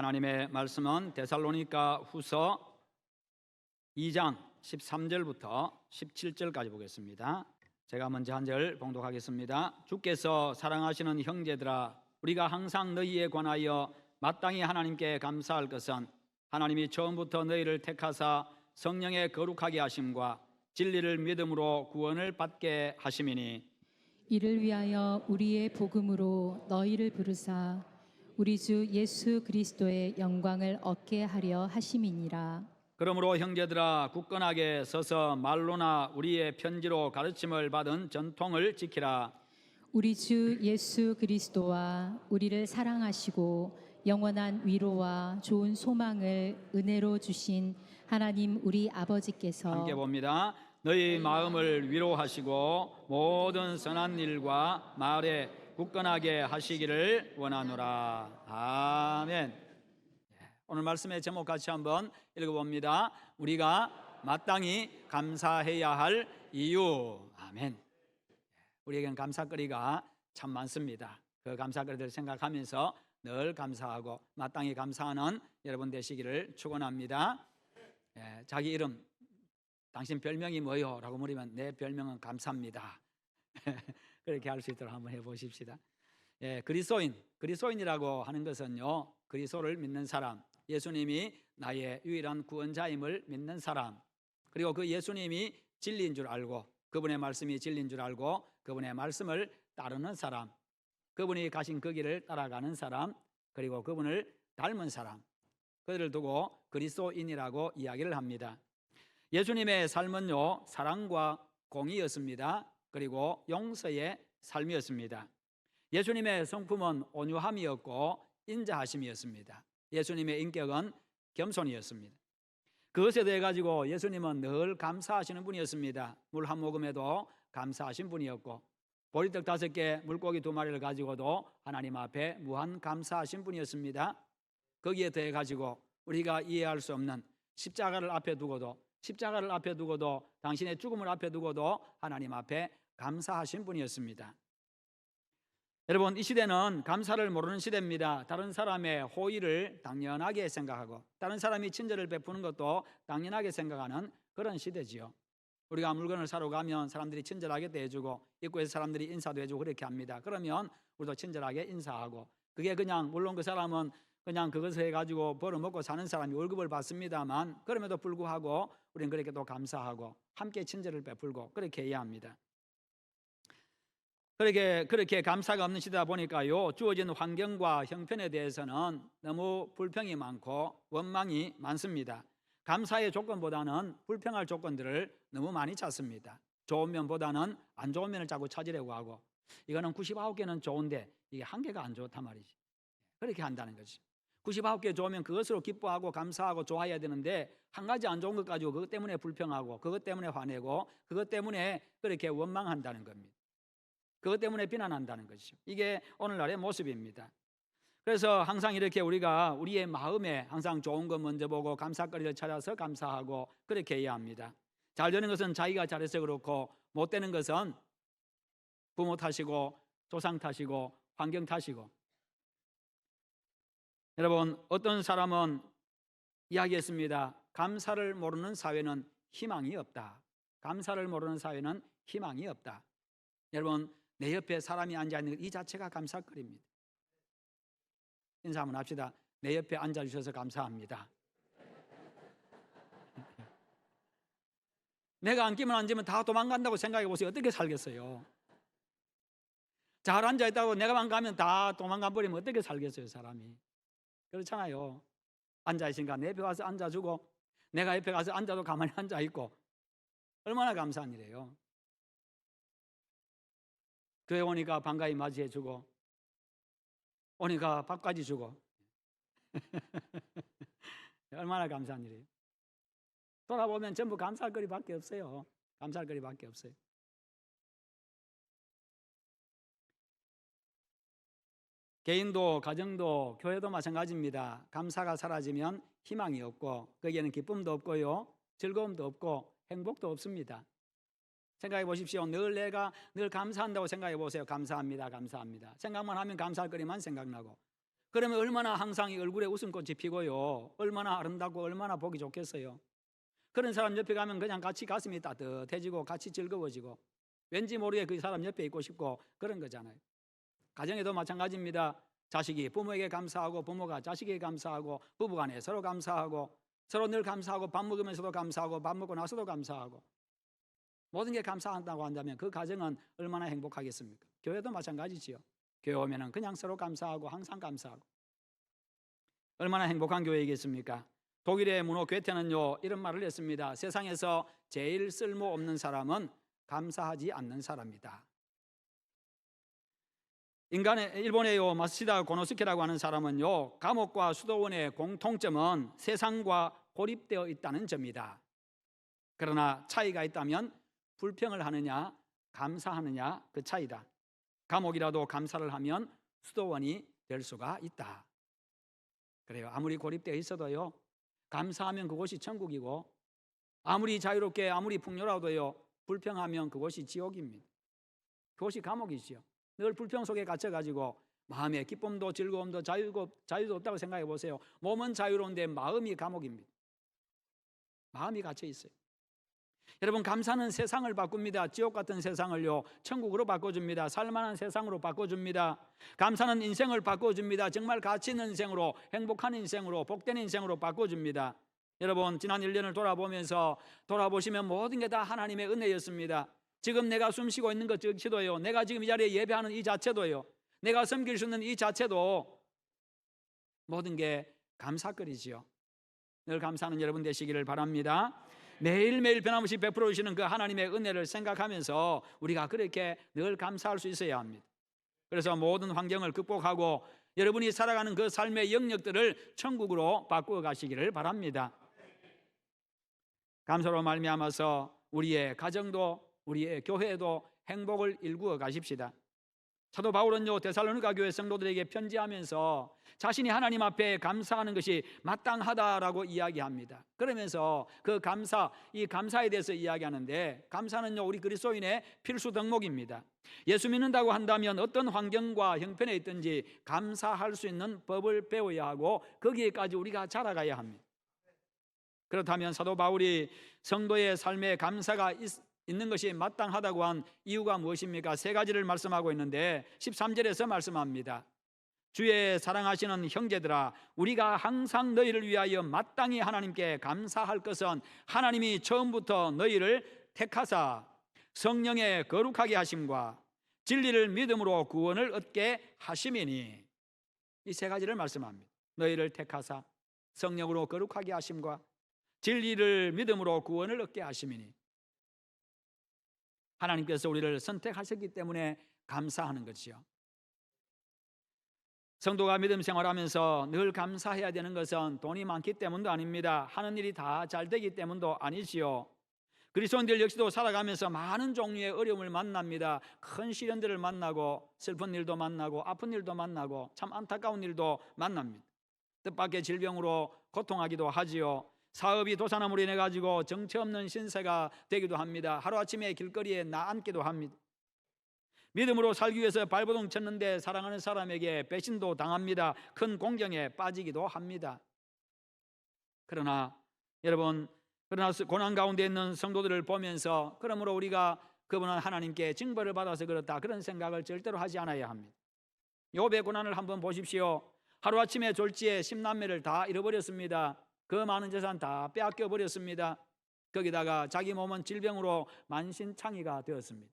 하나님의 말씀은 데살로니가 후서 2장 13절부터 17절까지 보겠습니다. 제가 먼저 한 절 봉독하겠습니다. 주께서 사랑하시는 형제들아, 우리가 항상 너희에 관하여 마땅히 하나님께 감사할 것은 하나님이 처음부터 너희를 택하사 성령의 거룩하게 하심과 진리를 믿음으로 구원을 받게 하심이니, 이를 위하여 우리의 복음으로 너희를 부르사 우리 주 예수 그리스도의 영광을 얻게 하려 하심이니라. 그러므로 형제들아, 굳건하게 서서 말로나 우리의 편지로 가르침을 받은 전통을 지키라. 우리 주 예수 그리스도와 우리를 사랑하시고 영원한 위로와 좋은 소망을 은혜로 주신 하나님 우리 아버지께서 함께 봅니다. 너희 마음을 위로하시고 모든 선한 일과 말에 굳건하게 하시기를 원하노라. 아멘. 오늘 말씀의 제목 같이 한번 읽어봅니다. 우리가 마땅히 감사해야 할 이유. 아멘. 우리에겐 감사거리가 참 많습니다. 그 감사거리들을 생각하면서 늘 감사하고 마땅히 감사하는 여러분 되시기를 축원합니다. 자기 이름, 당신 별명이 뭐요? 라고 물으면 내 별명은 감사입니다. 그렇게 할 수 있도록 한번 해보십시다. 그리스도인이라고 하는 것은요, 그리스도를 믿는 사람, 예수님이 나의 유일한 구원자임을 믿는 사람, 그리고 그 예수님이 진리인 줄 알고 그분의 말씀이 진리인 줄 알고 그분의 말씀을 따르는 사람, 그분이 가신 그 길을 따라가는 사람, 그리고 그분을 닮은 사람, 그들을 두고 그리스도인이라고 이야기를 합니다. 예수님의 삶은요, 사랑과 공의였습니다. 그리고 용서의 삶이었습니다. 예수님의 성품은 온유함이었고 인자하심이었습니다. 예수님의 인격은 겸손이었습니다. 그것에 대해 가지고 예수님은 늘 감사하시는 분이었습니다. 물 한 모금에도 감사하신 분이었고, 보리떡 5개, 물고기 2마리를 가지고도 하나님 앞에 무한 감사하신 분이었습니다. 거기에 대해 가지고 우리가 이해할 수 없는 십자가를 앞에 두고도 당신의 죽음을 앞에 두고도 하나님 앞에 감사하신 분이었습니다. 여러분, 이 시대는 감사를 모르는 시대입니다. 다른 사람의 호의를 당연하게 생각하고 다른 사람이 친절을 베푸는 것도 당연하게 생각하는 그런 시대지요. 우리가 물건을 사러 가면 사람들이 친절하게 대해주고 입구에서 사람들이 인사도 해주고 그렇게 합니다. 그러면 우리도 친절하게 인사하고, 그게 그냥 물론 그 사람은 그냥 그것을 해가지고 벌어먹고 사는 사람이 월급을 받습니다만, 그럼에도 불구하고 우리는 그렇게 또 감사하고 함께 친절을 베풀고 그렇게 해야 합니다. 그렇게 감사가 없는 시대다 보니까요, 주어진 환경과 형편에 대해서는 너무 불평이 많고 원망이 많습니다. 감사의 조건보다는 불평할 조건들을 너무 많이 찾습니다. 좋은 면보다는 안 좋은 면을 자꾸 찾으려고 하고, 이거는 99개는 좋은데 이게 한 개가 안 좋단 말이지. 그렇게 한다는 거지. 99개 좋으면 그것으로 기뻐하고 감사하고 좋아해야 되는데, 한 가지 안 좋은 것 가지고 그것 때문에 불평하고 그것 때문에 화내고 그것 때문에 그렇게 원망한다는 겁니다. 그것 때문에 비난한다는 것이죠. 이게 오늘날의 모습입니다. 그래서 항상 이렇게 우리가 우리의 마음에 항상 좋은 것 먼저 보고 감사거리를 찾아서 감사하고 그렇게 해야 합니다. 잘 되는 것은 자기가 잘해서 그렇고, 못 되는 것은 부모 탓이고 조상 탓이고 환경 탓이고. 여러분, 어떤 사람은 이야기했습니다. 감사를 모르는 사회는 희망이 없다. 감사를 모르는 사회는 희망이 없다. 여러분, 내 옆에 사람이 앉아있는 것 이 자체가 감사거리입니다. 인사 한번 합시다. 내 옆에 앉아주셔서 감사합니다. 내가 앉기만 앉으면 다 도망간다고 생각해 보세요. 어떻게 살겠어요? 잘 앉아있다고 내가만 가면 다 도망가 버리면 어떻게 살겠어요, 사람이? 그렇잖아요. 앉아있으니까 내 옆에 가서 앉아주고, 내가 옆에 가서 앉아도 가만히 앉아있고, 얼마나 감사한 일이에요. 교회 오니까 반가이 맞이해주고, 오니까 밥까지 주고 얼마나 감사한 일이에요. 돌아보면 전부 감사할 거리밖에 없어요. 감사할 거리밖에 없어요. 개인도 가정도 교회도 마찬가지입니다. 감사가 사라지면 희망이 없고 거기에는 기쁨도 없고요, 즐거움도 없고 행복도 없습니다. 생각해 보십시오. 내가 늘 감사한다고 생각해 보세요. 감사합니다, 감사합니다. 생각만 하면 감사할 거리만 생각나고, 그러면 얼마나 항상 이 얼굴에 웃음꽃이 피고요, 얼마나 아름답고 얼마나 보기 좋겠어요. 그런 사람 옆에 가면 그냥 같이 가슴이 따뜻해지고 같이 즐거워지고 왠지 모르게 그 사람 옆에 있고 싶고 그런 거잖아요. 가정에도 마찬가지입니다. 자식이 부모에게 감사하고 부모가 자식에게 감사하고 부부간에 서로 감사하고 서로 늘 감사하고 밥 먹으면서도 감사하고 밥 먹고 나서도 감사하고 모든 게 감사한다고 한다면 그 가정은 얼마나 행복하겠습니까? 교회도 마찬가지지요. 교회 오면은 그냥 서로 감사하고 항상 감사하고 얼마나 행복한 교회이겠습니까? 독일의 문호 괴테는요 이런 말을 했습니다. 세상에서 제일 쓸모없는 사람은 감사하지 않는 사람이다. 일본의 마시다 고노스케라고 하는 사람은요, 감옥과 수도원의 공통점은 세상과 고립되어 있다는 점이다. 그러나 차이가 있다면 불평을 하느냐 감사하느냐 그 차이다. 감옥이라도 감사를 하면 수도원이 될 수가 있다. 그래요. 아무리 고립되어 있어도요, 감사하면 그곳이 천국이고 아무리 자유롭게 아무리 풍요로워도요, 불평하면 그곳이 지옥입니다. 그곳이 감옥이지요. 늘 불평 속에 갇혀가지고 마음의 기쁨도 즐거움도 자유도 없다고 생각해 보세요. 몸은 자유로운데 마음이 감옥입니다. 마음이 갇혀 있어요. 여러분, 감사는 세상을 바꿉니다. 지옥 같은 세상을요 천국으로 바꿔줍니다. 살만한 세상으로 바꿔줍니다. 감사는 인생을 바꿔줍니다. 정말 가치 있는 인생으로, 행복한 인생으로, 복된 인생으로 바꿔줍니다. 여러분, 지난 1년을 돌아보시면 모든 게 다 하나님의 은혜였습니다. 지금 내가 숨쉬고 있는 것 자체도요, 내가 지금 이 자리에 예배하는 이 자체도요, 내가 섬길 수 있는 이 자체도 모든 게 감사거리지요. 늘 감사하는 여러분 되시기를 바랍니다. 매일매일 변함없이 베풀어 주시는 그 하나님의 은혜를 생각하면서 우리가 그렇게 늘 감사할 수 있어야 합니다. 그래서 모든 환경을 극복하고 여러분이 살아가는 그 삶의 영역들을 천국으로 바꾸어 가시기를 바랍니다. 감사로 말미암아서 우리의 가정도 우리의 교회도 행복을 일구어 가십시다. 사도 바울은요 데살로니가 교회 성도들에게 편지하면서 자신이 하나님 앞에 감사하는 것이 마땅하다라고 이야기합니다. 그러면서 그 감사, 이 감사에 대해서 이야기하는데, 감사는요 우리 그리스도인의 필수 덕목입니다. 예수 믿는다고 한다면 어떤 환경과 형편에 있든지 감사할 수 있는 법을 배워야 하고 거기에까지 우리가 자라가야 합니다. 그렇다면 사도 바울이 성도의 삶에 감사가 있는 것이 마땅하다고 한 이유가 무엇입니까? 세 가지를 말씀하고 있는데 13절에서 말씀합니다. 주의 사랑하시는 형제들아, 우리가 항상 너희를 위하여 마땅히 하나님께 감사할 것은 하나님이 처음부터 너희를 택하사 성령의 거룩하게 하심과 진리를 믿음으로 구원을 얻게 하심이니. 이 세 가지를 말씀합니다. 너희를 택하사 성령으로 거룩하게 하심과 진리를 믿음으로 구원을 얻게 하심이니. 하나님께서 우리를 선택하셨기 때문에 감사하는 것이요. 성도가 믿음 생활하면서 늘 감사해야 되는 것은 돈이 많기 때문도 아닙니다. 하는 일이 다 잘 되기 때문도 아니지요. 그리스도인들 역시도 살아가면서 많은 종류의 어려움을 만납니다. 큰 시련들을 만나고 슬픈 일도 만나고 아픈 일도 만나고 참 안타까운 일도 만납니다. 뜻밖의 질병으로 고통하기도 하지요. 사업이 도산함으로 인해 가지고 정처 없는 신세가 되기도 합니다. 하루아침에 길거리에 나앉기도 합니다. 믿음으로 살기 위해서 발버둥 쳤는데 사랑하는 사람에게 배신도 당합니다. 큰 공경에 빠지기도 합니다. 그러나 여러분, 고난 가운데 있는 성도들을 보면서 그러므로 우리가 그분은 하나님께 징벌을 받아서 그렇다, 그런 생각을 절대로 하지 않아야 합니다. 욥의 고난을 한번 보십시오. 하루아침에 졸지에 10남매를 다 잃어버렸습니다. 그 많은 재산 다 빼앗겨 버렸습니다. 거기다가 자기 몸은 질병으로 만신창이가 되었습니다.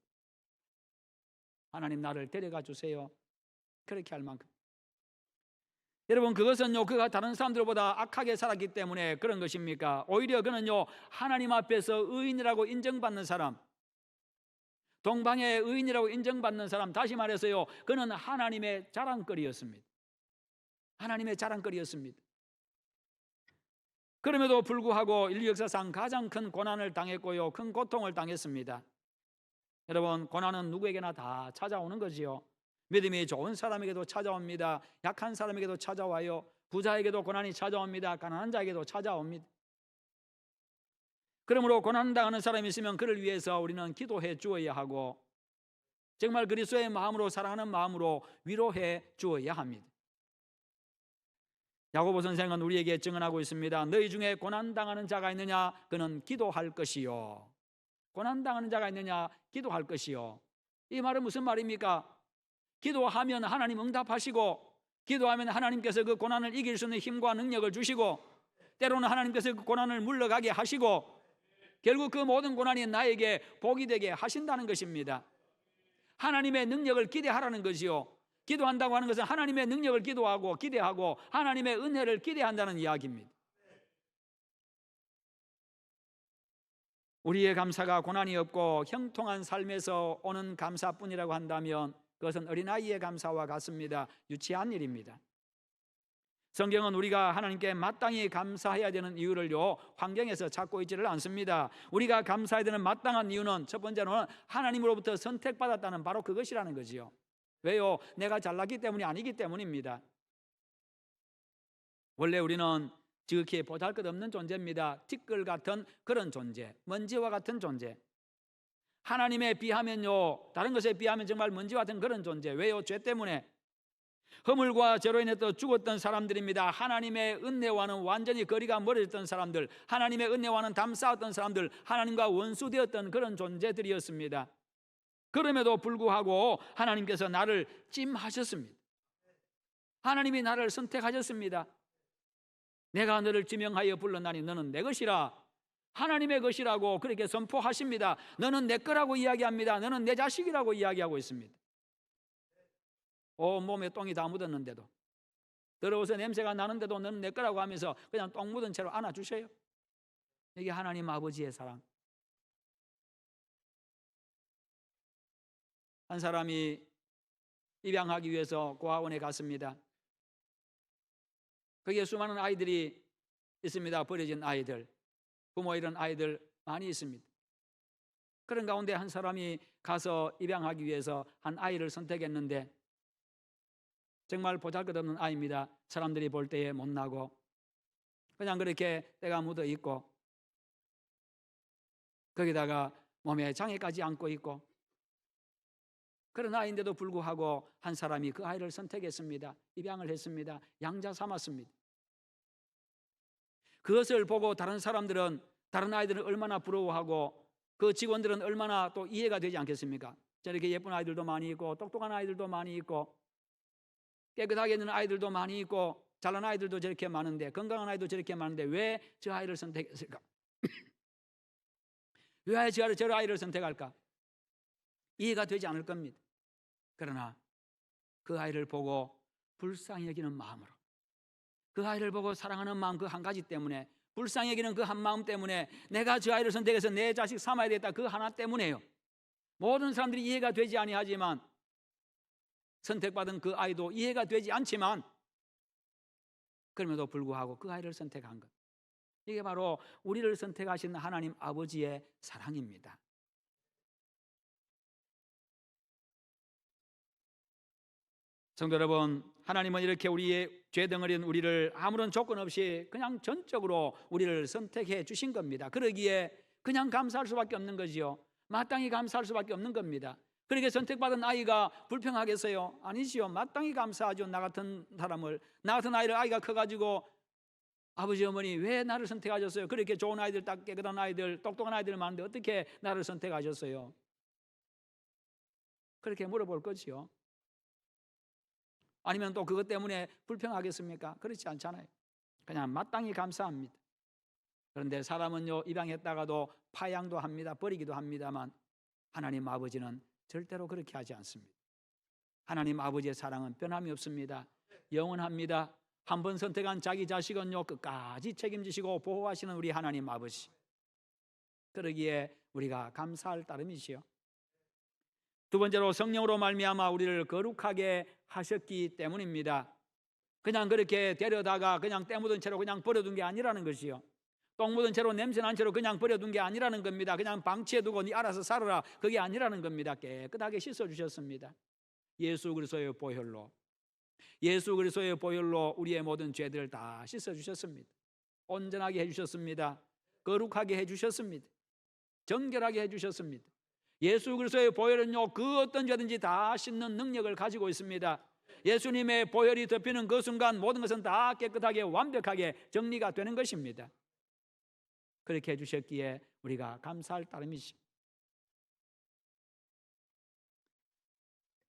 하나님, 나를 데려가 주세요. 그렇게 할 만큼. 여러분, 그것은요 그가 다른 사람들보다 악하게 살았기 때문에 그런 것입니까? 오히려 그는요 하나님 앞에서 의인이라고 인정받는 사람, 동방의 의인이라고 인정받는 사람, 다시 말해서요 그는 하나님의 자랑거리였습니다. 하나님의 자랑거리였습니다. 그럼에도 불구하고 인류 역사상 가장 큰 고난을 당했고요, 큰 고통을 당했습니다. 여러분, 고난은 누구에게나 다 찾아오는 거지요. 믿음이 좋은 사람에게도 찾아옵니다. 약한 사람에게도 찾아와요. 부자에게도 고난이 찾아옵니다. 가난한 자에게도 찾아옵니다. 그러므로 고난당하는 사람이 있으면 그를 위해서 우리는 기도해 주어야 하고 정말 그리스도의 마음으로, 사랑하는 마음으로 위로해 주어야 합니다. 야고보 선생은 우리에게 증언하고 있습니다. 너희 중에 고난당하는 자가 있느냐? 그는 기도할 것이요. 고난당하는 자가 있느냐? 기도할 것이요. 이 말은 무슨 말입니까? 기도하면 하나님 응답하시고, 기도하면 하나님께서 그 고난을 이길 수 있는 힘과 능력을 주시고, 때로는 하나님께서 그 고난을 물러가게 하시고, 결국 그 모든 고난이 나에게 복이 되게 하신다는 것입니다. 하나님의 능력을 기대하라는 것이요, 기도한다고 하는 것은 하나님의 능력을 기도하고 기대하고 하나님의 은혜를 기대한다는 이야기입니다. 우리의 감사가 고난이 없고 형통한 삶에서 오는 감사뿐이라고 한다면 그것은 어린아이의 감사와 같습니다. 유치한 일입니다. 성경은 우리가 하나님께 마땅히 감사해야 되는 이유를요, 환경에서 찾고 있지를 않습니다. 우리가 감사해야 되는 마땅한 이유는 첫 번째로는 하나님으로부터 선택받았다는 바로 그것이라는 거지요. 왜요? 내가 잘났기 때문이 아니기 때문입니다. 원래 우리는 지극히 보잘것없는 존재입니다. 티끌 같은 그런 존재, 먼지와 같은 존재. 하나님에 비하면요, 다른 것에 비하면 정말 먼지와 같은 그런 존재. 왜요? 죄 때문에 허물과 죄로 인해서 죽었던 사람들입니다. 하나님의 은혜와는 완전히 거리가 멀어졌던 사람들, 하나님의 은혜와는 담쌓았던 사람들, 하나님과 원수되었던 그런 존재들이었습니다. 그럼에도 불구하고 하나님께서 나를 찜하셨습니다. 하나님이 나를 선택하셨습니다. 내가 너를 지명하여 불렀나니 너는 내 것이라, 하나님의 것이라고 그렇게 선포하십니다. 너는 내 거라고 이야기합니다. 너는 내 자식이라고 이야기하고 있습니다. 온몸에 똥이 다 묻었는데도, 더러워서 냄새가 나는데도 너는 내 거라고 하면서 그냥 똥 묻은 채로 안아주셔요. 이게 하나님 아버지의 사랑. 한 사람이 입양하기 위해서 고아원에 갔습니다. 거기에 수많은 아이들이 있습니다. 버려진 아이들, 부모 잃은 아이들 많이 있습니다. 그런 가운데 한 사람이 가서 입양하기 위해서 한 아이를 선택했는데 정말 보잘것없는 아이입니다. 사람들이 볼 때에 못나고 그냥 그렇게 때가 묻어 있고 거기다가 몸에 장애까지 안고 있고 그런 아이인데도 불구하고 한 사람이 그 아이를 선택했습니다. 입양을 했습니다. 양자 삼았습니다. 그것을 보고 다른 사람들은, 다른 아이들은 얼마나 부러워하고 그 직원들은 얼마나 또 이해가 되지 않겠습니까? 저렇게 예쁜 아이들도 많이 있고 똑똑한 아이들도 많이 있고 깨끗하게 있는 아이들도 많이 있고 잘난 아이들도 저렇게 많은데, 건강한 아이도 저렇게 많은데 왜 저 아이를 선택했을까? 왜 저 아이를 선택할까? 이해가 되지 않을 겁니다. 그러나 그 아이를 보고 불쌍히 여기는 마음으로, 그 아이를 보고 사랑하는 마음 그 한 가지 때문에, 불쌍히 여기는 그 한 마음 때문에 내가 저 아이를 선택해서 내 자식 삼아야 되겠다, 그 하나 때문에요. 모든 사람들이 이해가 되지 아니하지만, 선택받은 그 아이도 이해가 되지 않지만 그럼에도 불구하고 그 아이를 선택한 것, 이게 바로 우리를 선택하신 하나님 아버지의 사랑입니다. 성도 여러분, 하나님은 이렇게 우리의 죄덩어리인 우리를 아무런 조건 없이 그냥 전적으로 우리를 선택해 주신 겁니다. 그러기에 그냥 감사할 수밖에 없는 거지요. 마땅히 감사할 수밖에 없는 겁니다. 그렇게 선택받은 아이가 불평하겠어요? 아니지요. 마땅히 감사하죠. 나 같은 사람을, 나 같은 아이를, 아이가 커가지고 아버지 어머니 왜 나를 선택하셨어요? 그렇게 좋은 아이들, 딱 깨끗한 아이들, 똑똑한 아이들 많은데 어떻게 나를 선택하셨어요? 그렇게 물어볼 거지요. 아니면 또 그것 때문에 불평하겠습니까? 그렇지 않잖아요. 그냥 마땅히 감사합니다. 그런데 사람은요, 입양했다가도 파양도 합니다. 버리기도 합니다만 하나님 아버지는 절대로 그렇게 하지 않습니다. 하나님 아버지의 사랑은 변함이 없습니다. 영원합니다. 한 번 선택한 자기 자식은요, 끝까지 책임지시고 보호하시는 우리 하나님 아버지. 그러기에 우리가 감사할 따름이지요. 두 번째로 성령으로 말미암아 우리를 거룩하게 하셨기 때문입니다. 그냥 그렇게 데려다가 그냥 때 묻은 채로 그냥 버려둔 게 아니라는 것이요. 똥 묻은 채로 냄새 난 채로 그냥 버려둔 게 아니라는 겁니다. 그냥 방치해두고 네 알아서 살아라, 그게 아니라는 겁니다. 깨끗하게 씻어주셨습니다. 예수 그리스도의 보혈로, 예수 그리스도의 보혈로 우리의 모든 죄들을 다 씻어주셨습니다. 온전하게 해주셨습니다. 거룩하게 해주셨습니다. 정결하게 해주셨습니다. 예수 그리스도의 보혈은요, 그 어떤 죄든지 다 씻는 능력을 가지고 있습니다. 예수님의 보혈이 덮이는 그 순간 모든 것은 다 깨끗하게 완벽하게 정리가 되는 것입니다. 그렇게 해주셨기에 우리가 감사할 따름이죠.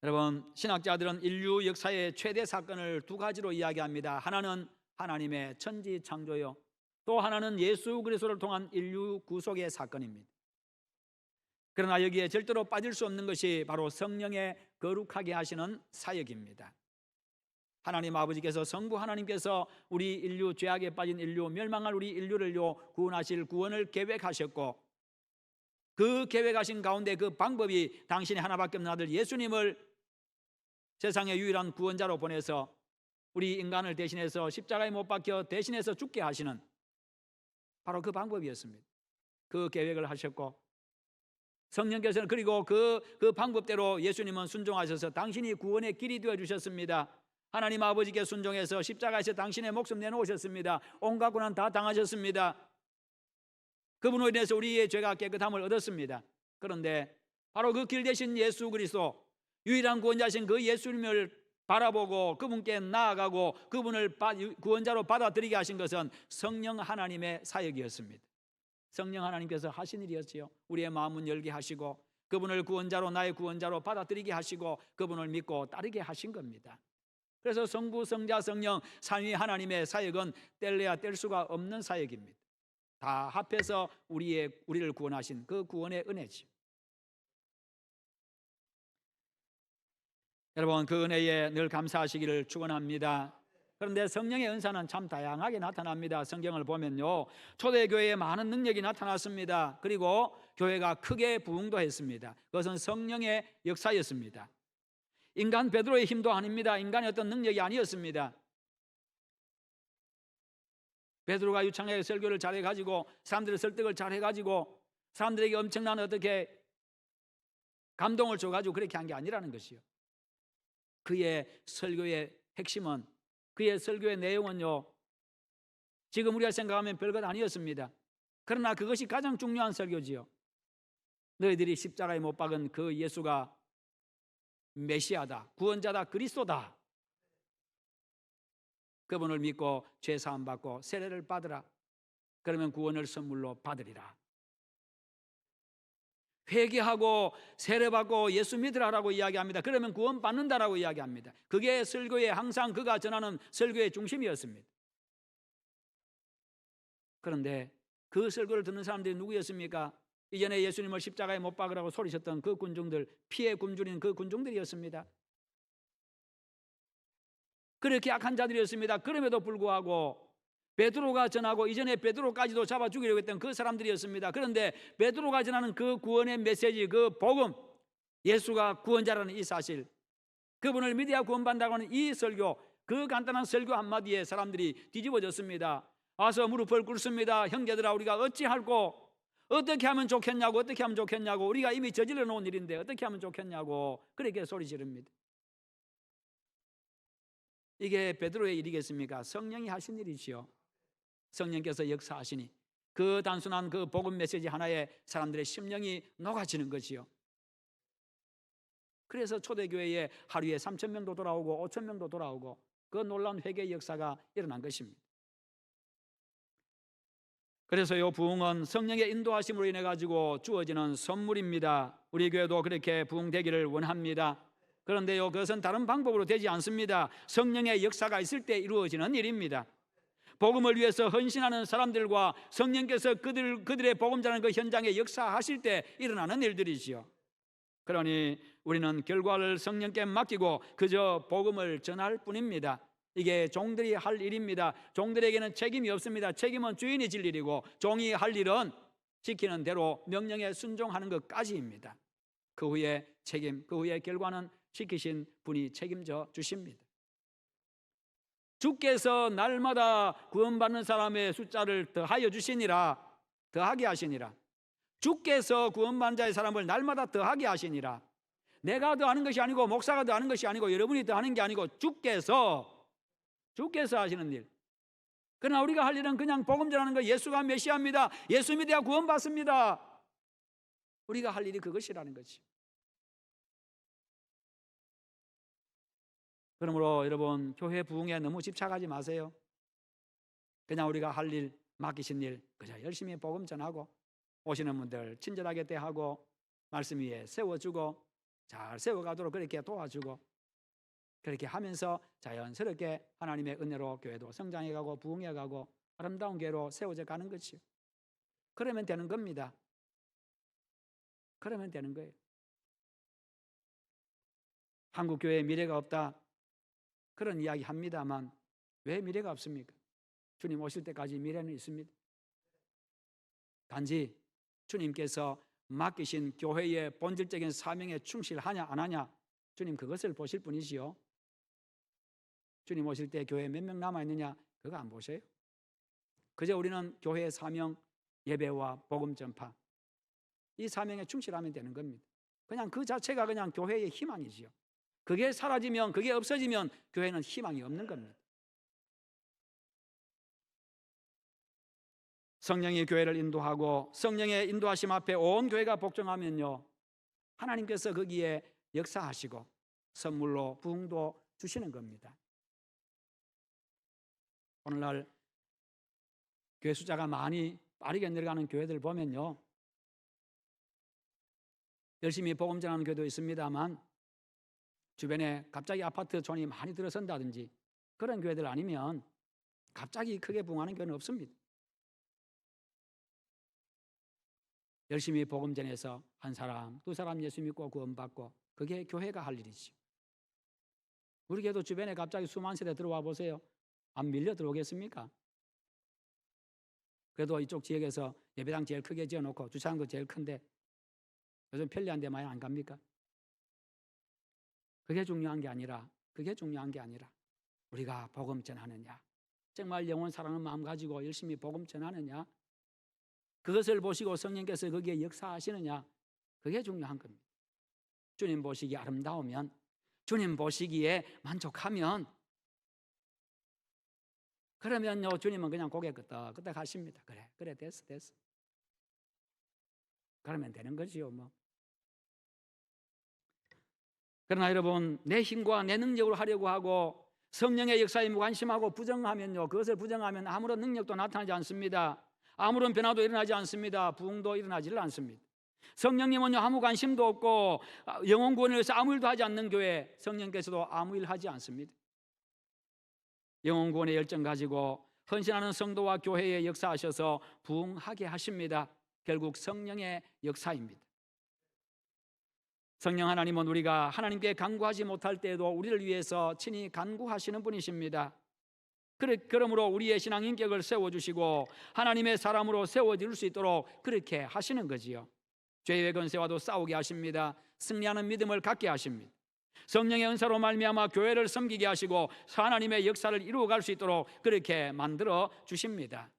여러분, 신학자들은 인류 역사의 최대 사건을 두 가지로 이야기합니다. 하나는 하나님의 천지 창조요, 또 하나는 예수 그리스도를 통한 인류 구속의 사건입니다. 그러나 여기에 절대로 빠질 수 없는 것이 바로 성령의 거룩하게 하시는 사역입니다. 하나님 아버지께서, 성부 하나님께서 우리 인류, 죄악에 빠진 인류, 멸망할 우리 인류를요 구원하실 구원을 계획하셨고, 그 계획하신 가운데 그 방법이 당신의 하나밖에 없는 아들 예수님을 세상의 유일한 구원자로 보내서 우리 인간을 대신해서 십자가에 못 박혀 대신해서 죽게 하시는 바로 그 방법이었습니다. 그 계획을 하셨고, 성령께서는 그리고 그 방법대로 예수님은 순종하셔서 당신이 구원의 길이 되어주셨습니다. 하나님 아버지께 순종해서 십자가에서 당신의 목숨 내놓으셨습니다. 온갖 고난 다 당하셨습니다. 그분으로 인해서 우리의 죄가 깨끗함을 얻었습니다. 그런데 바로 그 길 대신 예수 그리스도, 유일한 구원자신 그 예수님을 바라보고 그분께 나아가고 그분을 구원자로 받아들이게 하신 것은 성령 하나님의 사역이었습니다. 성령 하나님께서 하신 일이었지요. 우리의 마음은 열게 하시고 그분을 구원자로, 나의 구원자로 받아들이게 하시고 그분을 믿고 따르게 하신 겁니다. 그래서 성부, 성자, 성령 삼위 하나님의 사역은 뗄래야 뗄 수가 없는 사역입니다. 다 합해서 우리를 구원하신 그 구원의 은혜지. 여러분, 그 은혜에 늘 감사하시기를 축원합니다. 그런데 성령의 은사는 참 다양하게 나타납니다. 성경을 보면요, 초대교회에 많은 능력이 나타났습니다. 그리고 교회가 크게 부흥도 했습니다. 그것은 성령의 역사였습니다. 인간 베드로의 힘도 아닙니다. 인간의 어떤 능력이 아니었습니다. 베드로가 유창하게 설교를 잘해가지고 사람들의 설득을 잘해가지고 사람들에게 엄청난 어떻게 감동을 줘가지고 그렇게 한 게 아니라는 것이요, 그의 설교의 핵심은, 그의 설교의 내용은요, 지금 우리가 생각하면 별것 아니었습니다. 그러나 그것이 가장 중요한 설교지요. 너희들이 십자가에 못 박은 그 예수가 메시아다, 구원자다, 그리스도다. 그분을 믿고 죄 사함 받고 세례를 받으라. 그러면 구원을 선물로 받으리라. 회개하고 세례받고 예수 믿으라라고 이야기합니다. 그러면 구원 받는다라고 이야기합니다. 그게 설교의, 항상 그가 전하는 설교의 중심이었습니다. 그런데 그 설교를 듣는 사람들이 누구였습니까? 이전에 예수님을 십자가에 못 박으라고 소리쳤던 그 군중들, 피에 굶주린 그 군중들이었습니다. 그렇게 악한 자들이었습니다. 그럼에도 불구하고 베드로가 전하고, 이전에 베드로까지도 잡아 죽이려고 했던 그 사람들이었습니다. 그런데 베드로가 전하는 그 구원의 메시지, 그 복음, 예수가 구원자라는 이 사실, 그분을 믿어야 구원받는다고 하는 이 설교, 그 간단한 설교 한마디에 사람들이 뒤집어졌습니다. 와서 무릎을 꿇습니다. 형제들아, 우리가 어찌할꼬, 어떻게 하면 좋겠냐고, 어떻게 하면 좋겠냐고, 우리가 이미 저질러 놓은 일인데 어떻게 하면 좋겠냐고 그렇게 소리 지릅니다. 이게 베드로의 일이겠습니까? 성령이 하신 일이지요. 성령께서 역사하시니 그 단순한 그 복음 메시지 하나에 사람들의 심령이 녹아지는 것이요. 그래서 초대교회에 하루에 3,000명도 돌아오고 5,000명도 돌아오고 그 놀라운 회개의 역사가 일어난 것입니다. 그래서 이 부흥은 성령의 인도하심으로 인해 가지고 주어지는 선물입니다. 우리 교회도 그렇게 부흥되기를 원합니다. 그런데요, 그것은 다른 방법으로 되지 않습니다. 성령의 역사가 있을 때 이루어지는 일입니다. 복음을 위해서 헌신하는 사람들과 성령께서 그들의 복음 전하는 그 현장에 역사하실 때 일어나는 일들이지요. 그러니 우리는 결과를 성령께 맡기고 그저 복음을 전할 뿐입니다. 이게 종들이 할 일입니다. 종들에게는 책임이 없습니다. 책임은 주인이 질 일이고 종이 할 일은 지키는 대로 명령에 순종하는 것까지입니다. 그 후에 책임, 그 후에 결과는 지키신 분이 책임져 주십니다. 주께서 날마다 구원받는 사람의 숫자를 더하여 주시니라. 더하게 하시니라. 주께서 구원받는 자의 사람을 날마다 더하게 하시니라. 내가 더하는 것이 아니고 목사가 더하는 것이 아니고 여러분이 더하는 게 아니고 주께서 하시는 일. 그러나 우리가 할 일은 그냥 복음 전하는 거, 예수가 메시아입니다, 예수 믿어야 구원받습니다. 우리가 할 일이 그것이라는 거지. 그러므로 여러분, 교회 부흥에 너무 집착하지 마세요. 그냥 우리가 할 일, 맡기신 일 그저 열심히 복음 전하고, 오시는 분들 친절하게 대하고, 말씀 위에 세워주고, 잘 세워가도록 그렇게 도와주고, 그렇게 하면서 자연스럽게 하나님의 은혜로 교회도 성장해가고 부흥해가고 아름다운 교회로 세워져 가는 것이요. 그러면 되는 겁니다. 그러면 되는 거예요. 한국 교회에 미래가 없다, 그런 이야기 합니다만 왜 미래가 없습니까? 주님 오실 때까지 미래는 있습니다. 단지 주님께서 맡기신 교회의 본질적인 사명에 충실하냐 안 하냐, 주님 그것을 보실 뿐이지요. 주님 오실 때 교회에 몇 명 남아있느냐, 그거 안 보세요. 그저 우리는 교회의 사명, 예배와 복음 전파, 이 사명에 충실하면 되는 겁니다. 그냥 그 자체가 그냥 교회의 희망이지요. 그게 사라지면, 그게 없어지면 교회는 희망이 없는 겁니다. 성령이 교회를 인도하고 성령의 인도하심 앞에 온 교회가 복종하면요, 하나님께서 거기에 역사하시고 선물로 부흥도 주시는 겁니다. 오늘날 교회 숫자가 많이 빠르게 내려가는 교회들 보면요, 열심히 복음 전하는 교회도 있습니다만 주변에 갑자기 아파트 존이 많이 들어선다든지 그런 교회들 아니면 갑자기 크게 부흥하는 교회는 없습니다. 열심히 복음 전해서 한 사람, 두 사람 예수 믿고 구원받고, 그게 교회가 할 일이죠. 우리 교회도 주변에 갑자기 수만 세대 들어와 보세요. 안 밀려 들어오겠습니까? 그래도 이쪽 지역에서 예배당 제일 크게 지어놓고 주차장도 제일 큰데 요즘 편리한데 많이 안 갑니까? 그게 중요한 게 아니라 우리가 복음 전하느냐, 정말 영혼 사랑하는 마음 가지고 열심히 복음 전하느냐, 그것을 보시고 성령께서 거기에 역사하시느냐, 그게 중요한 겁니다. 주님 보시기에 아름다우면, 주님 보시기에 만족하면, 그러면요 주님은 그냥 고개 끄덕끄덕 하십니다. 그래 됐어. 그러면 되는 거지요 뭐. 그러나 여러분, 내 힘과 내 능력으로 하려고 하고 성령의 역사에 무관심하고 부정하면요, 그것을 부정하면 아무런 능력도 나타나지 않습니다. 아무런 변화도 일어나지 않습니다. 부흥도 일어나지를 않습니다. 성령님은요 아무 관심도 없고 영혼 구원을 위해서 아무 일도 하지 않는 교회, 성령께서도 아무 일 하지 않습니다. 영혼 구원의 열정 가지고 헌신하는 성도와 교회에 역사하셔서 부흥하게 하십니다. 결국 성령의 역사입니다. 성령 하나님은 우리가 하나님께 간구하지 못할 때에도 우리를 위해서 친히 간구하시는 분이십니다. 그러므로 우리의 신앙 인격을 세워주시고 하나님의 사람으로 세워질 수 있도록 그렇게 하시는 거지요. 죄의 권세와도 싸우게 하십니다. 승리하는 믿음을 갖게 하십니다. 성령의 은사로 말미암아 교회를 섬기게 하시고 하나님의 역사를 이루어갈 수 있도록 그렇게 만들어 주십니다.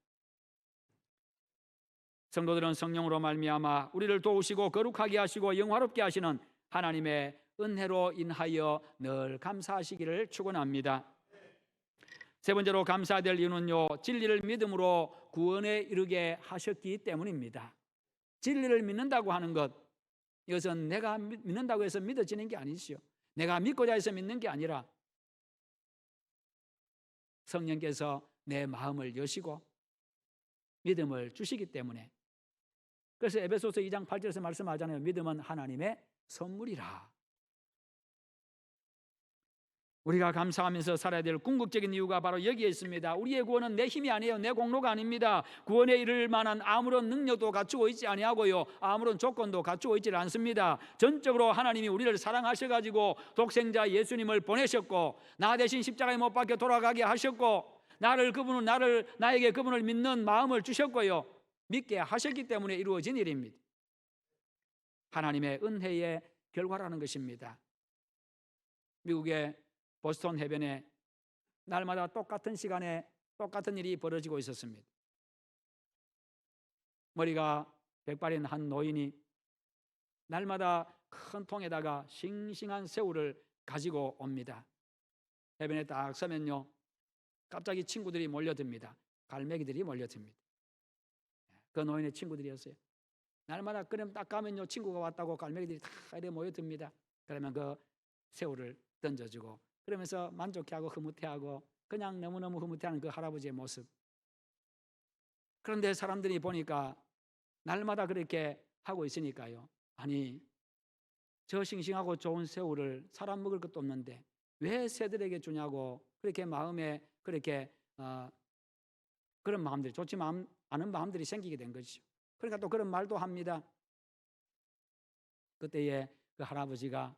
성도들은 성령으로 말미암아 우리를 도우시고 거룩하게 하시고 영화롭게 하시는 하나님의 은혜로 인하여 늘 감사하시기를 축원합니다. 세 번째로 감사해야 될 이유는요, 진리를 믿음으로 구원에 이르게 하셨기 때문입니다. 진리를 믿는다고 하는 것, 이것은 내가 믿는다고 해서 믿어지는 게 아니지요. 내가 믿고자 해서 믿는 게 아니라 성령께서 내 마음을 여시고 믿음을 주시기 때문에. 그래서 에베소서 2장 8절에서 말씀하잖아요. 믿음은 하나님의 선물이라. 우리가 감사하면서 살아야 될 궁극적인 이유가 바로 여기에 있습니다. 우리의 구원은 내 힘이 아니에요. 내 공로가 아닙니다. 구원에 이를 만한 아무런 능력도 갖추고 있지 아니하고요, 아무런 조건도 갖추고 있지 않습니다. 전적으로 하나님이 우리를 사랑하셔가지고 독생자 예수님을 보내셨고 나 대신 십자가에 못 박혀 돌아가게 하셨고 나에게 그분을 믿는 마음을 주셨고요, 믿게 하셨기 때문에 이루어진 일입니다. 하나님의 은혜의 결과라는 것입니다. 미국의 보스턴 해변에 날마다 똑같은 시간에 똑같은 일이 벌어지고 있었습니다. 머리가 백발인 한 노인이 날마다 큰 통에다가 싱싱한 새우를 가지고 옵니다. 해변에 딱 서면요, 갑자기 친구들이 몰려듭니다. 갈매기들이 몰려듭니다. 그 노인의 친구들이었어요. 날마다 그럼 딱 가면요, 친구가 왔다고 갈매기들이 다 이렇게 모여듭니다. 그러면 그 새우를 던져주고 그러면서 만족해하고 흐뭇해하고 그냥 너무너무 흐뭇해하는 그 할아버지의 모습. 그런데 사람들이 보니까 날마다 그렇게 하고 있으니까요. 아니, 저 싱싱하고 좋은 새우를 사람 먹을 것도 없는데 왜 새들에게 주냐고 그렇게 마음에 그렇게 그런 마음들이 좋지 않은 마음들이 생기게 된 것이죠. 그러니까 또 그런 말도 합니다. 그때에 그 할아버지가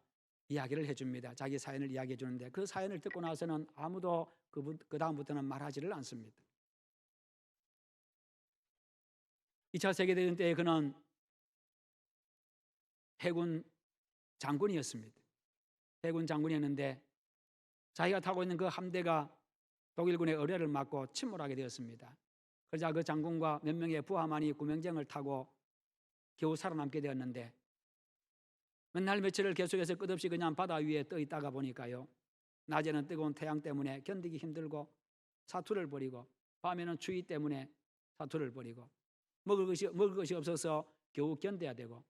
이야기를 해줍니다. 자기 사연을 이야기해 주는데 그 사연을 듣고 나서는 아무도 그 다음부터는 말하지를 않습니다. 2차 세계대전 때에 그는 해군 장군이었습니다. 해군 장군이었는데 자기가 타고 있는 그 함대가 독일군의 의뢰를 맞고 침몰하게 되었습니다. 그러자 그 장군과 몇 명의 부하만이 구명정을 타고 겨우 살아남게 되었는데 맨날 며칠을 계속해서 끝없이 그냥 바다 위에 떠 있다가 보니까요, 낮에는 뜨거운 태양 때문에 견디기 힘들고 사투를 벌이고 밤에는 추위 때문에 사투를 벌이고 먹을 것이 없어서 겨우 견뎌야 되고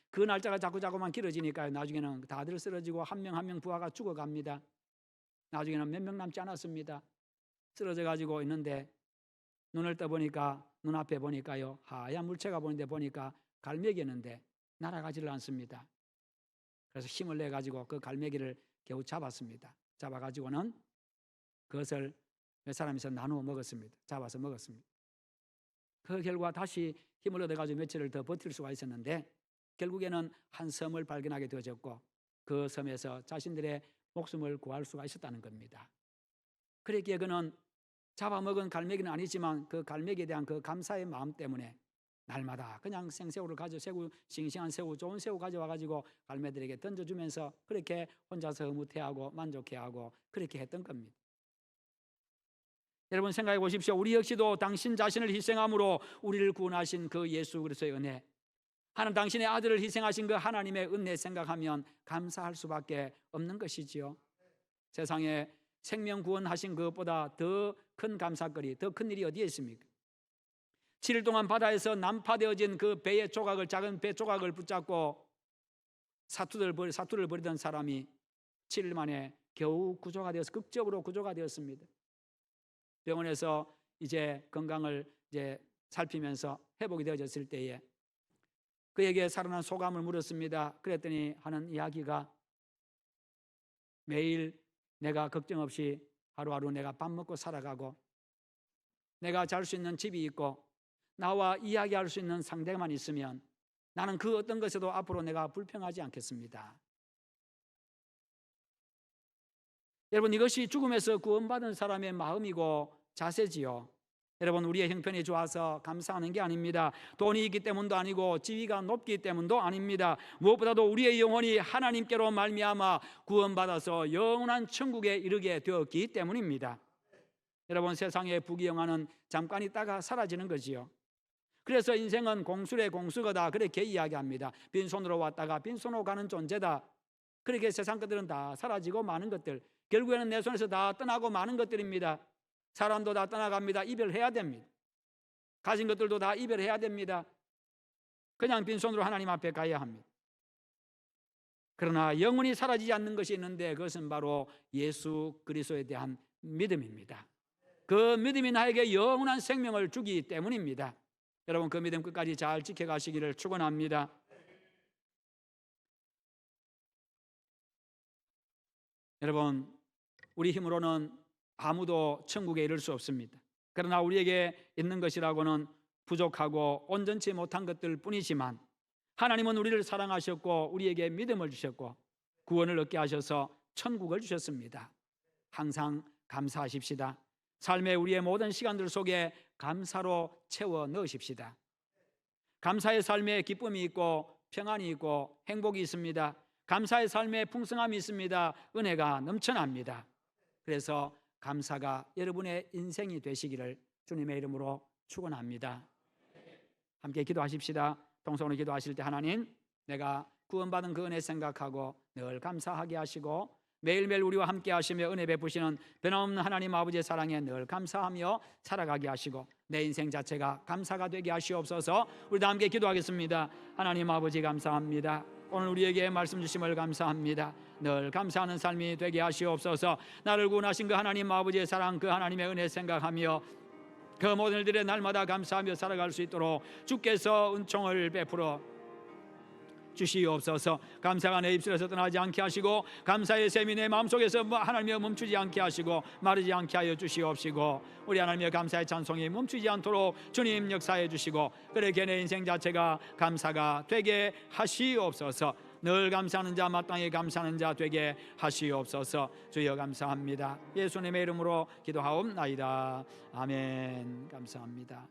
그 날짜가 자꾸만 길어지니까요, 나중에는 다들 쓰러지고 한 명 한 명 부하가 죽어갑니다. 나중에는 몇 명 남지 않았습니다. 쓰러져 가지고 있는데 눈을 떠보니까 눈앞에 보니까요, 하얀 물체가 보니까 갈매기였는데 날아가지를 않습니다. 그래서 힘을 내 가지고 그 갈매기를 겨우 잡았습니다. 잡아가지고는 그것을 몇 사람이서 나누어 먹었습니다. 잡아서 먹었습니다. 그 결과 다시 힘을 얻어가지고 며칠을 더 버틸 수가 있었는데 결국에는 한 섬을 발견하게 되어졌고 그 섬에서 자신들의 목숨을 구할 수가 있었다는 겁니다. 그랬기에 그는 잡아먹은 갈매기는 아니지만 그 갈매기에 대한 그 감사의 마음 때문에 날마다 그냥 생새우를 새우, 싱싱한 새우, 좋은 새우 가져와가지고 갈매들에게 던져주면서 그렇게 혼자서 흐뭇해하고 만족해하고 그렇게 했던 겁니다. 여러분 생각해 보십시오. 우리 역시도 당신 자신을 희생함으로 우리를 구원하신 그 예수 그리스도의 은혜, 하나님 당신의 아들을 희생하신 그 하나님의 은혜 생각하면 감사할 수밖에 없는 것이지요. 세상에 생명 구원하신 그것보다 더 큰 감사거리, 더 큰 일이 어디에 있습니까? 7일 동안 바다에서 난파되어진 그 배의 조각을, 작은 배 조각을 붙잡고 사투를 벌이던 사람이 7일 만에 겨우 구조가 되어서 극적으로 구조가 되었습니다. 병원에서 이제 건강을 살피면서 회복이 되어졌을 때에 그에게 살아난 소감을 물었습니다. 그랬더니 하는 이야기가 매일 내가 걱정 없이 하루하루 내가 밥 먹고 살아가고 내가 잘 수 있는 집이 있고 나와 이야기할 수 있는 상대만 있으면 나는 그 어떤 것에도 앞으로 내가 불평하지 않겠습니다. 여러분 이것이 죽음에서 구원받은 사람의 마음이고 자세지요. 여러분 우리의 형편이 좋아서 감사하는 게 아닙니다. 돈이 있기 때문도 아니고 지위가 높기 때문도 아닙니다. 무엇보다도 우리의 영혼이 하나님께로 말미암아 구원받아서 영원한 천국에 이르게 되었기 때문입니다. 여러분 세상의 부귀영화는 잠깐 있다가 사라지는 거지요. 그래서 인생은 공술의 공수거다 그렇게 이야기합니다. 빈손으로 왔다가 빈손으로 가는 존재다. 그렇게 세상 것들은 다 사라지고 마는 것들, 결국에는 내 손에서 다 떠나고 마는 것들입니다. 사람도 다 떠나갑니다. 이별해야 됩니다. 가진 것들도 다 이별해야 됩니다. 그냥 빈손으로 하나님 앞에 가야 합니다. 그러나 영원히 사라지지 않는 것이 있는데 그것은 바로 예수 그리스도에 대한 믿음입니다. 그 믿음이 나에게 영원한 생명을 주기 때문입니다. 여러분 그 믿음 끝까지 잘 지켜가시기를 축원합니다. 여러분 우리 힘으로는 아무도 천국에 이를 수 없습니다. 그러나 우리에게 있는 것이라고는 부족하고 온전치 못한 것들 뿐이지만 하나님은 우리를 사랑하셨고 우리에게 믿음을 주셨고 구원을 얻게 하셔서 천국을 주셨습니다. 항상 감사하십시다. 삶의 우리의 모든 시간들 속에 감사로 채워 넣으십시다. 감사의 삶에 기쁨이 있고 평안이 있고 행복이 있습니다. 감사의 삶에 풍성함이 있습니다. 은혜가 넘쳐납니다. 그래서 감사가 여러분의 인생이 되시기를 주님의 이름으로 축원합니다. 함께 기도하십시다. 통성으로 기도하실 때 하나님 내가 구원받은 그 은혜 생각하고 늘 감사하게 하시고 매일매일 우리와 함께 하시며 은혜 베푸시는 변함없는 하나님 아버지의 사랑에 늘 감사하며 살아가게 하시고 내 인생 자체가 감사가 되게 하시옵소서. 우리 다 함께 기도하겠습니다. 하나님 아버지 감사합니다. 오늘 우리에게 말씀 주심을 감사합니다. 늘 감사하는 삶이 되게 하시옵소서. 나를 구원하신 그 하나님 아버지의 사랑, 그 하나님의 은혜 생각하며 그 모든 일들에 날마다 감사하며 살아갈 수 있도록 주께서 은총을 베풀어 주시옵소서. 감사가 내 입술에서 떠나지 않게 하시고 감사의 샘이 내 마음속에서 하나님의 멈추지 않게 하시고 마르지 않게 하여 주시옵시고 우리 하나님의 감사의 찬송이 멈추지 않도록 주님 역사해 주시고 그렇게 내 인생 자체가 감사가 되게 하시옵소서. 늘 감사하는 자 마땅히 감사하는 자 되게 하시옵소서. 주여 감사합니다. 예수님의 이름으로 기도하옵나이다. 아멘. 감사합니다.